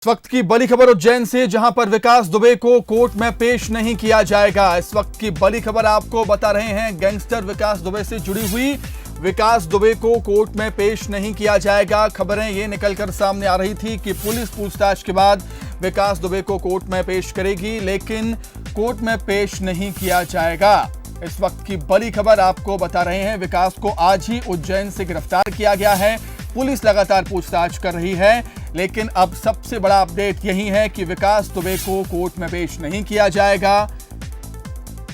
इस वक्त की बड़ी खबर उज्जैन से, जहां पर विकास दुबे को कोर्ट में पेश नहीं किया जाएगा। इस वक्त की बड़ी खबर आपको बता रहे हैं, गैंगस्टर विकास दुबे से जुड़ी हुई। विकास दुबे को कोर्ट में पेश नहीं किया जाएगा। खबरें ये निकलकर सामने आ रही थी कि पुलिस पूछताछ के बाद विकास दुबे को कोर्ट में पेश करेगी, लेकिन कोर्ट में पेश नहीं किया जाएगा। इस वक्त की बड़ी खबर आपको बता रहे हैं, विकास को आज ही उज्जैन से गिरफ्तार किया गया है। पुलिस लगातार पूछताछ कर रही है, लेकिन अब सबसे बड़ा अपडेट यही है कि विकास दुबे को कोर्ट में पेश नहीं किया जाएगा।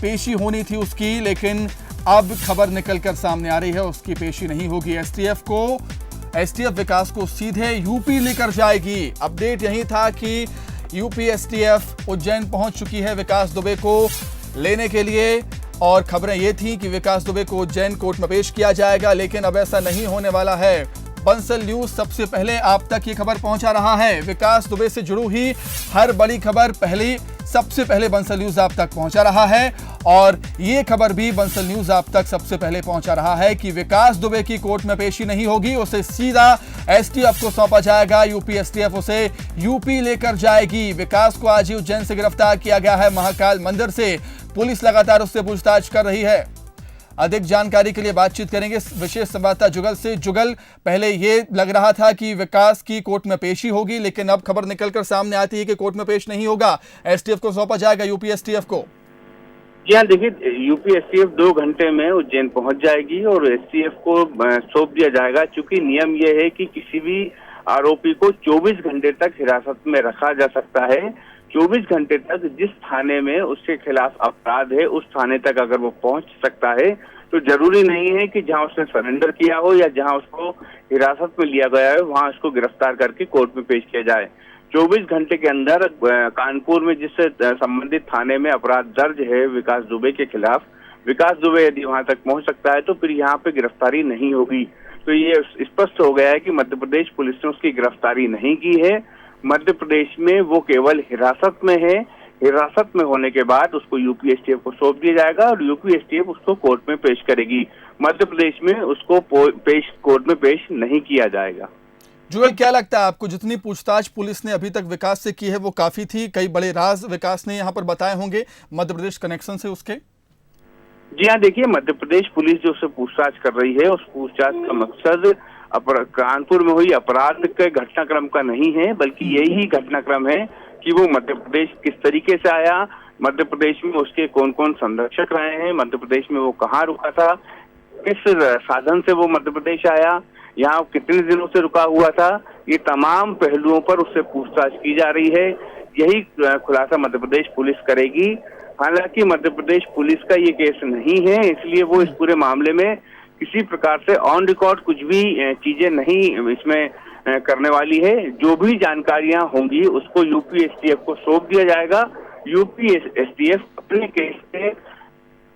पेशी होनी थी उसकी, लेकिन अब खबर निकलकर सामने आ रही है उसकी पेशी नहीं होगी। एसटीएफ विकास को सीधे यूपी लेकर जाएगी। अपडेट यही था कि यूपी एसटीएफ उज्जैन पहुंच चुकी है विकास दुबे को लेने के लिए, और खबरें ये थी कि विकास दुबे को उज्जैन कोर्ट में पेश किया जाएगा, लेकिन अब ऐसा नहीं होने वाला है। बंसल न्यूज सबसे पहले आप तक ये खबर पहुंचा रहा है। विकास दुबे से जुड़ी हुई हर बड़ी खबर सबसे पहले बंसल न्यूज आप तक पहुंचा रहा है, और ये खबर भी बंसल न्यूज आप तक सबसे पहले पहुंचा रहा है कि विकास दुबे की कोर्ट में पेशी नहीं होगी, उसे सीधा एसटीएफ को सौंपा जाएगा। यूपी एसटीएफ उसे यूपी लेकर जाएगी। विकास को आज ही उज्जैन से गिरफ्तार किया गया है महाकाल मंदिर से। पुलिस लगातार उससे पूछताछ कर रही है। अधिक जानकारी के लिए बातचीत करेंगे विशेष संवाददाता जुगल से। जुगल, पहले ये लग रहा था कि विकास की कोर्ट में पेशी होगी, लेकिन अब खबर निकलकर सामने आती है कि कोर्ट में पेश नहीं होगा, एसटीएफ को सौंपा जाएगा यूपी एसटीएफ को। जी हाँ, देखिए, यूपी एसटीएफ 2 घंटे में उज्जैन पहुंच जाएगी और एसटीएफ को सौंप दिया जाएगा। चूंकि नियम यह है कि किसी भी आरोपी को 24 घंटे तक हिरासत में रखा जा सकता है। 24 घंटे तक जिस थाने में उसके खिलाफ अपराध है उस थाने तक अगर वो पहुंच सकता है, तो जरूरी नहीं है कि जहां उसने सरेंडर किया हो या जहां उसको हिरासत में लिया गया है वहां उसको गिरफ्तार करके कोर्ट में पेश किया जाए। 24 घंटे के अंदर कानपुर में जिससे संबंधित थाने में अपराध दर्ज है विकास दुबे के खिलाफ, विकास दुबे यदि वहां तक पहुंच सकता है तो फिर यहाँ पे गिरफ्तारी नहीं होगी। तो ये स्पष्ट हो गया है कि मध्य प्रदेश पुलिस ने उसकी गिरफ्तारी नहीं की है। मध्य प्रदेश में वो केवल हिरासत में है। हिरासत में होने के बाद उसको यूपी एसटीएफ को सौंप दिया जाएगा और यूपी एसटीएफ उसको कोर्ट में पेश करेगी। मध्य प्रदेश में उसको कोर्ट में पेश नहीं किया जाएगा। जुगल, क्या लगता है आपको, जितनी पूछताछ पुलिस ने अभी तक विकास से की है वो काफी थी? कई बड़े राज विकास ने यहाँ पर बताए होंगे मध्य प्रदेश कनेक्शन से उसके। जी हाँ, देखिए, मध्य प्रदेश पुलिस जो उससे पूछताछ कर रही है उस पूछताछ का मकसद कानपुर में हुई अपराध के घटनाक्रम का नहीं है, बल्कि यही घटनाक्रम है कि वो मध्य प्रदेश किस तरीके से आया, मध्य प्रदेश में उसके कौन कौन संरक्षक रहे हैं, मध्य प्रदेश में वो कहाँ रुका था, किस साधन से वो मध्य प्रदेश आया, यहाँ कितने दिनों से रुका हुआ था। ये तमाम पहलुओं पर उससे पूछताछ की जा रही है। यही खुलासा मध्य प्रदेश पुलिस करेगी। हालांकि मध्य प्रदेश पुलिस का ये केस नहीं है, इसलिए वो इस पूरे मामले में किसी प्रकार से ऑन रिकॉर्ड कुछ भी चीजें नहीं इसमें करने वाली है। जो भी जानकारियां होंगी उसको यूपी एसटीएफ को सौंप दिया जाएगा। यूपी एसटीएफ अपने केस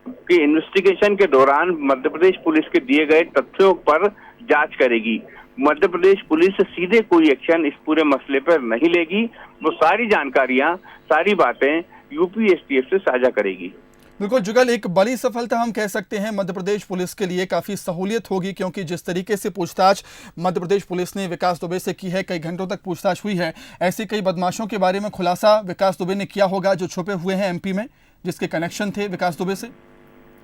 के इन्वेस्टिगेशन के दौरान मध्य प्रदेश पुलिस के दिए गए तथ्यों पर जांच करेगी। मध्य प्रदेश पुलिस सीधे कोई एक्शन इस पूरे मसले पर नहीं लेगी। वो सारी जानकारियां, सारी बातें यूपी एसटीएफ से साझा करेगी। बिल्कुल जुगल, एक बड़ी सफलता हम कह सकते हैं मध्य प्रदेश पुलिस के लिए। काफी सहूलियत होगी, क्योंकि जिस तरीके से पूछताछ मध्य प्रदेश पुलिस ने विकास दुबे से की है, कई घंटों तक पूछताछ हुई है। ऐसे कई बदमाशों के बारे में खुलासा विकास दुबे ने किया होगा जो छुपे हुए हैं एमपी में, जिसके कनेक्शन थे विकास दुबे से।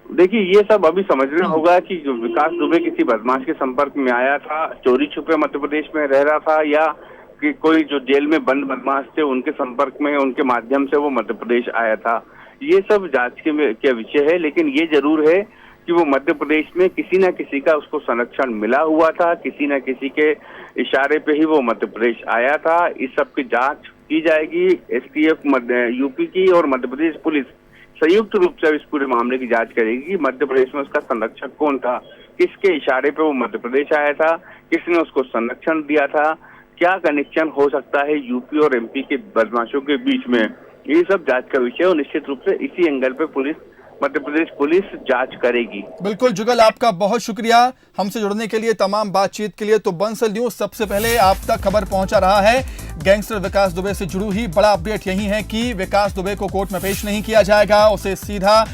देखिए, ये सब अभी समझना होगा कि विकास दुबे किसी बदमाश के संपर्क में आया था, चोरी छुपे मध्य प्रदेश में रह रहा था, या कि कोई जो जेल में बंद बदमाश थे उनके संपर्क में, उनके माध्यम से वो मध्य प्रदेश आया था। ये सब जांच के विषय है, लेकिन ये जरूर है कि वो मध्य प्रदेश में किसी न किसी का उसको संरक्षण मिला हुआ था, किसी न किसी के इशारे पे ही वो मध्य प्रदेश आया था। इस सब की जांच की जाएगी। एसटीएफ यूपी की और मध्य प्रदेश पुलिस संयुक्त रूप से इस पूरे मामले की जांच करेगी। मध्य प्रदेश में उसका संरक्षक कौन था, किसके इशारे पे वो मध्य प्रदेश आया था, किसने उसको संरक्षण दिया था, क्या कनेक्शन हो सकता है यूपी और एमपी के बदमाशों के बीच में, ये सब जांच का विषय है। और निश्चित रूप से इसी एंगल पे मध्य प्रदेश पुलिस जांच करेगी। बिल्कुल जुगल, आपका बहुत शुक्रिया हमसे जुड़ने के लिए, तमाम बातचीत के लिए। तो बंसल न्यूज सबसे पहले आप तक खबर पहुंचा रहा है। गैंगस्टर विकास दुबे से जुड़ी हुई बड़ा अपडेट यही है कि विकास दुबे को कोर्ट में पेश नहीं किया जाएगा, उसे सीधा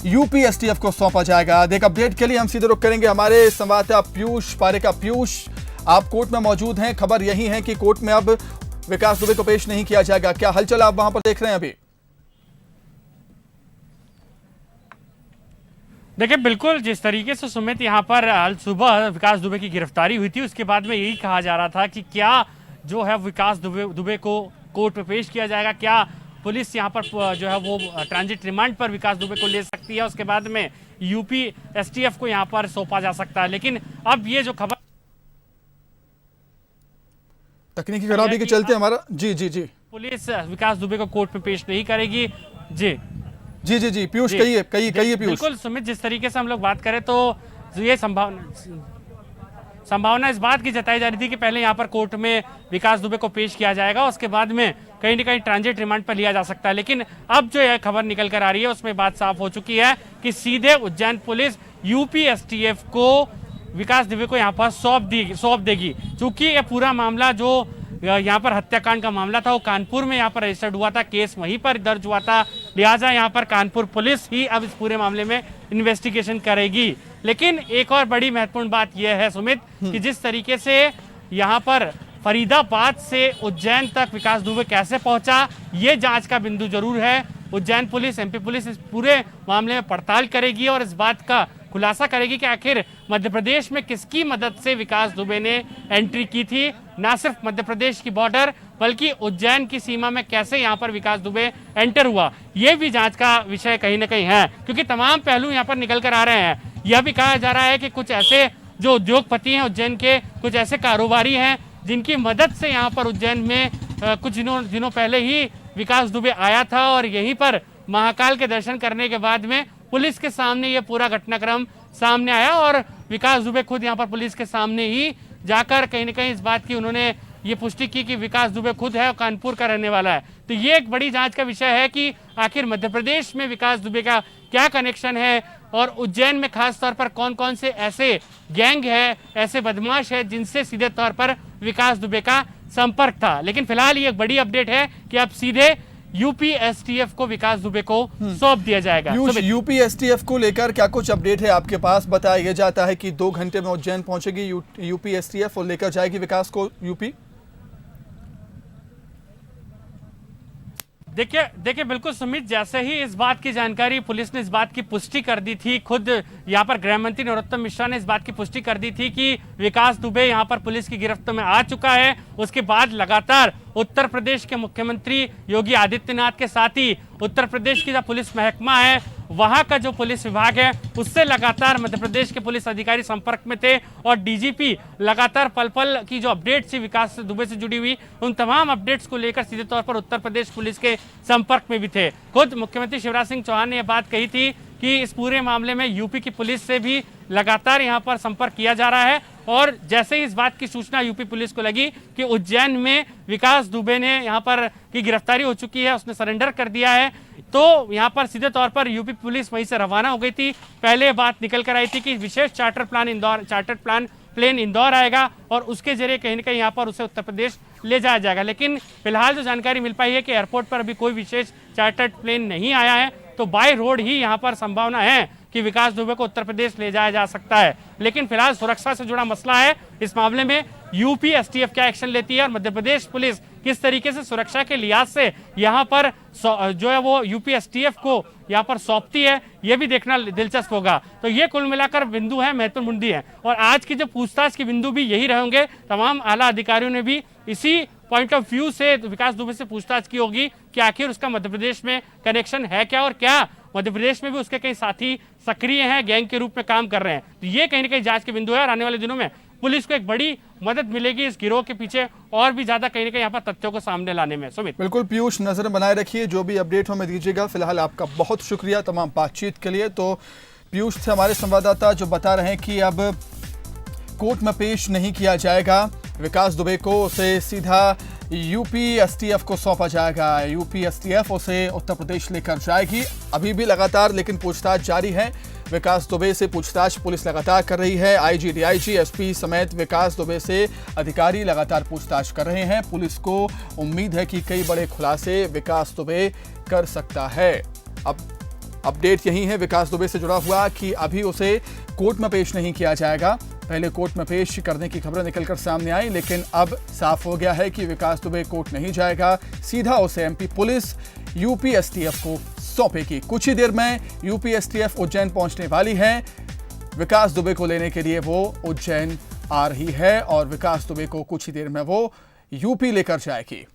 यूपी एसटीएफ को सौंपा जाएगा। अधिक अपडेट के लिए हम सीधे रुख करेंगे हमारे संवाददाता पीयूष पारेका। पीयूष, आप कोर्ट में मौजूद हैं, खबर यही है कि कोर्ट में अब विकास दुबे को पेश नहीं किया जाएगा। क्या हलचल आप वहां पर देख रहे हैं अभी? देखिए, बिल्कुल जिस तरीके से सुमित यहाँ पर आज सुबह विकास दुबे की गिरफ्तारी हुई थी, उसके बाद में यही कहा जा रहा था कि क्या जो है विकास दुबे को कोर्ट में पेश किया जाएगा, क्या पुलिस यहाँ पर जो है वो ट्रांजिट रिमांड पर विकास दुबे को ले सकती है, उसके बाद में यूपी एसटीएफ को यहाँ पर सौंपा जा सकता है। लेकिन अब ये जो खबर तकनीकी खराबी के चलते हमारा जी पुलिस विकास दुबे को कोर्ट में पेश नहीं करेगी। जी पीयूष कहिए पीयूष। बिल्कुल सुमित, जिस तरीके से हम लोग बात करें तो ये संभावना इस बात की जताई जा रही थी कि पहले यहाँ पर कोर्ट में विकास दुबे को पेश किया जाएगा, उसके बाद में कहीं ना कहीं ट्रांजिट रिमांड पर लिया जा सकता है। लेकिन अब जो यह खबर निकल कर आ रही है उसमें बात साफ हो चुकी है कि सीधे उज्जैन पुलिस यूपी एसटीएफ को विकास दुबे को यहाँ पर सौंप देगी। चूंकि यह पूरा मामला जो यहाँ पर हत्याकांड का मामला था वो कानपुर में यहाँ पर रजिस्टर्ड हुआ था, केस वहीं पर दर्ज हुआ था, लिहाजा यहाँ पर कानपुर पुलिस ही अब इस पूरे मामले में इन्वेस्टिगेशन करेगी। लेकिन एक और बड़ी महत्वपूर्ण बात यह है सुमित कि जिस तरीके से यहाँ पर फरीदाबाद से उज्जैन तक विकास दुबे कैसे पहुंचा, ये जांच का बिंदु जरूर है। उज्जैन पुलिस, एमपी पुलिस इस पूरे मामले में पड़ताल करेगी और इस बात का खुलासा करेगी कि आखिर मध्य प्रदेश में किसकी मदद से विकास दुबे ने एंट्री की थी। न सिर्फ मध्य प्रदेश की बॉर्डर बल्कि उज्जैन की सीमा में कैसे यहाँ पर विकास दुबे एंटर हुआ, ये भी जांच का विषय कहीं ना कहीं है, क्योंकि तमाम पहलू यहाँ पर निकल कर आ रहे हैं। यह भी कहा जा रहा है कि कुछ ऐसे जो उद्योगपति हैं उज्जैन के, कुछ ऐसे कारोबारी हैं जिनकी मदद से यहाँ पर उज्जैन में कुछ दिनों पहले ही विकास दुबे आया था और यहीं पर महाकाल के दर्शन करने के बाद में पुलिस के सामने ये पूरा घटनाक्रम सामने आया और विकास दुबे खुद यहाँ पर पुलिस के सामने ही जाकर कहीं ना कहीं इस बात की उन्होंने ये पुष्टि की कि विकास दुबे खुद है और कानपुर का रहने वाला है। तो ये एक बड़ी जांच का विषय है कि आखिर मध्य प्रदेश में विकास दुबे का क्या कनेक्शन है और उज्जैन में खास तौर पर कौन कौन से ऐसे गैंग है, ऐसे बदमाश है जिनसे सीधे तौर पर विकास दुबे का संपर्क था। लेकिन फिलहाल ये एक बड़ी अपडेट है कि अब सीधे यूपी एसटीएफ को विकास दुबे को सौंप दिया जाएगा। यूपी एसटीएफ को लेकर क्या कुछ अपडेट है आपके पास? बताया जाता है कि 2 घंटे में उज्जैन पहुंचेगी यूपी एसटीएफ और लेकर जाएगी विकास को यूपी। देखिए बिल्कुल सुमित, जैसे ही इस बात की जानकारी पुलिस ने इस बात की पुष्टि कर दी थी, खुद यहाँ पर गृह मंत्री नरोत्तम मिश्रा ने इस बात की पुष्टि कर दी थी कि विकास दुबे यहाँ पर पुलिस की गिरफ्त में आ चुका है। उसके बाद लगातार उत्तर प्रदेश के मुख्यमंत्री योगी आदित्यनाथ के साथ ही उत्तर प्रदेश की जो पुलिस महकमा है, वहां का जो पुलिस विभाग है, उससे लगातार मध्य प्रदेश के पुलिस अधिकारी संपर्क में थे और डीजीपी लगातार पल पल की जो अपडेट्स थी विकास दुबे से जुड़ी हुई, उन तमाम अपडेट्स को लेकर सीधे तौर पर उत्तर प्रदेश पुलिस के संपर्क में भी थे। खुद मुख्यमंत्री शिवराज सिंह चौहान ने यह बात कही थी कि इस पूरे मामले में यूपी की पुलिस से भी लगातार यहाँ पर संपर्क किया जा रहा है और जैसे ही इस बात की सूचना यूपी पुलिस को लगी कि उज्जैन में विकास दुबे ने यहाँ पर की गिरफ्तारी हो चुकी है, उसने सरेंडर कर दिया है, तो यहाँ पर सीधे तौर पर यूपी पुलिस वहीं से रवाना हो गई थी। पहले बात निकल कर आई थी कि विशेष चार्टर्ड प्लेन इंदौर आएगा और उसके जरिए कहीं ना कहीं यहाँ पर उसे उत्तर प्रदेश ले जाया जाएगा। लेकिन फिलहाल जो जानकारी मिल पाई है कि एयरपोर्ट पर अभी कोई विशेष चार्टर्ड प्लेन नहीं आया है, तो बाय रोड ही यहाँ पर संभावना है कि विकास दुबे को उत्तर प्रदेश ले जाया जा सकता है। लेकिन फिलहाल सुरक्षा से जुड़ा मसला है, इस मामले में यूपी एसटीएफ क्या एक्शन लेती है और मध्य प्रदेश पुलिस किस तरीके से सुरक्षा के लिहाज से यहाँ पर जो है वो यूपी एसटीएफ को यहाँ पर सौंपती है, ये भी देखना दिलचस्प होगा। तो ये कुल मिलाकर बिंदु है, महत्वपूर्ण बिंदु है और आज की जो पूछताछ के बिंदु भी यही रहेंगे। तमाम आला अधिकारियों ने भी इसी पॉइंट ऑफ व्यू से विकास दुबे से पूछताछ की होगी कि आखिर उसका मध्य प्रदेश में कनेक्शन है क्या और क्या मध्य प्रदेश में भी उसके कई साथी सक्रिय हैं, गैंग के रूप में काम कर रहे हैं। तो ये कहीं ना कहीं जांच के बिंदु है और आने वाले दिनों में पुलिस को एक बड़ी मदद मिलेगी इस गिरोह के पीछे और भी ज्यादा कहीं ना कहीं यहाँ पर तथ्यों को सामने लाने में। सुमित, बिल्कुल पीयूष, नजर बनाए रखिए, जो भी अपडेट हमें दीजिएगा। फिलहाल आपका बहुत शुक्रिया तमाम बातचीत के लिए। तो पीयूष थे हमारे संवाददाता जो बता रहे हैं कि अब कोर्ट में पेश नहीं किया जाएगा विकास दुबे को, उसे सीधा यूपी एसटीएफ को सौंपा जाएगा। यूपी एसटीएफ उसे उत्तर प्रदेश लेकर जाएगी। अभी भी लगातार लेकिन पूछताछ जारी है। विकास दुबे से पूछताछ पुलिस लगातार कर रही है। आईजी, डीआईजी, एसपी समेत विकास दुबे से अधिकारी लगातार पूछताछ कर रहे हैं। पुलिस को उम्मीद है कि कई बड़े खुलासे विकास दुबे कर सकता है। अब अपडेट यही है विकास दुबे से जुड़ा हुआ कि अभी उसे कोर्ट में पेश नहीं किया जाएगा। पहले कोर्ट में पेश करने की खबरें निकलकर सामने आई, लेकिन अब साफ हो गया है कि विकास दुबे कोर्ट नहीं जाएगा, सीधा उसे एमपी पुलिस यूपी एसटीएफ को सौंपेगी। कुछ ही देर में यूपी एसटीएफ उज्जैन पहुंचने वाली है। विकास दुबे को लेने के लिए वो उज्जैन आ रही है और विकास दुबे को कुछ ही देर में वो यूपी लेकर जाएगी।